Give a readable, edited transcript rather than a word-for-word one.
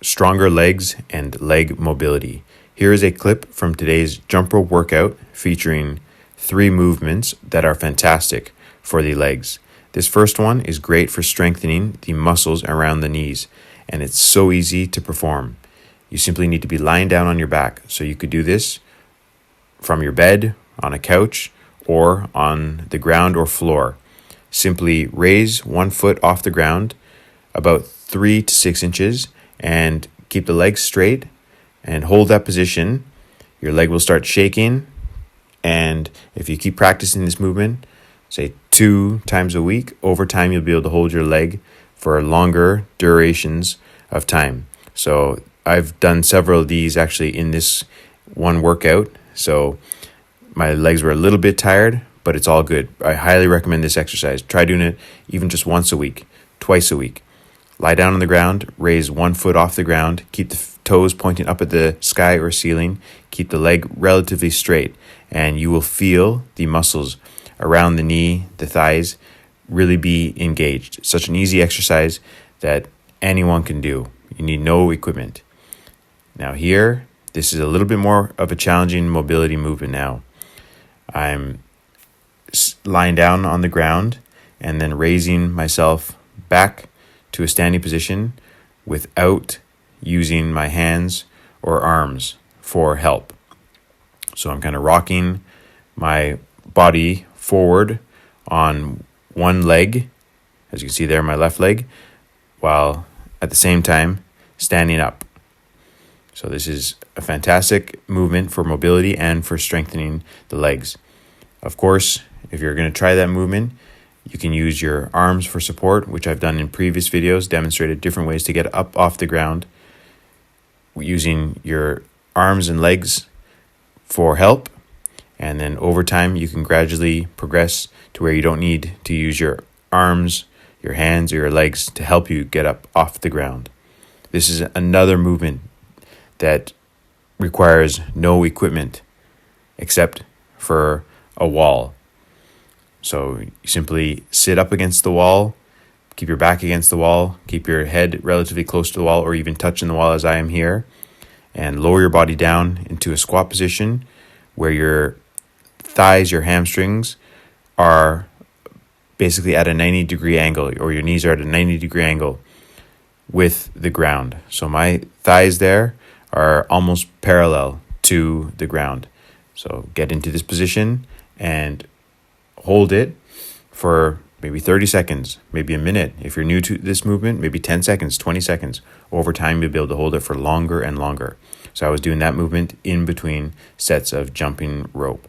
stronger legs and leg mobility. Here is a clip from today's jump rope workout featuring 3 movements that are fantastic for the legs. This first one is great for strengthening the muscles around the knees, and it's so easy to perform. You simply need to be lying down on your back. So you could do this from your bed, on a couch, or on the ground or floor. Simply raise one foot off the ground about 3 to 6 inches and keep the legs straight and hold that position. Your leg will start shaking, and if you keep practicing this movement, say 2 times a week, over time you'll be able to hold your leg for longer durations of time. So I've done several of these actually in this one workout. So my legs were a little bit tired, but it's all good. I highly recommend this exercise. Try doing it even just once a week, twice a week. Lie down on the ground, raise one foot off the ground, keep the toes pointing up at the sky or ceiling, keep the leg relatively straight, and you will feel the muscles around the knee, the thighs, really be engaged. Such an easy exercise that anyone can do. You need no equipment. Now here, this is a little bit more of a challenging mobility movement now. I'm lying down on the ground and then raising myself back to a standing position without using my hands or arms for help. So I'm kind of rocking my body forward on one leg, as you can see there, my left leg, while at the same time standing up. So this is a fantastic movement for mobility and for strengthening the legs. Of course, if you're going to try that movement, you can use your arms for support, which I've done in previous videos, demonstrated different ways to get up off the ground using your arms and legs for help. And then over time, you can gradually progress to where you don't need to use your arms, your hands, or your legs to help you get up off the ground. This is another movement that requires no equipment except for a wall. So you simply sit up against the wall, keep your back against the wall, keep your head relatively close to the wall or even touching the wall as I am here, and lower your body down into a squat position where your thighs, your hamstrings are basically at a 90-degree angle, or your knees are at a 90-degree angle with the ground. So my thighs there are almost parallel to the ground. So get into this position and hold it for maybe 30 seconds, maybe a minute. If you're new to this movement, maybe 10 seconds, 20 seconds. Over time, you'll be able to hold it for longer and longer. So I was doing that movement in between sets of jumping rope.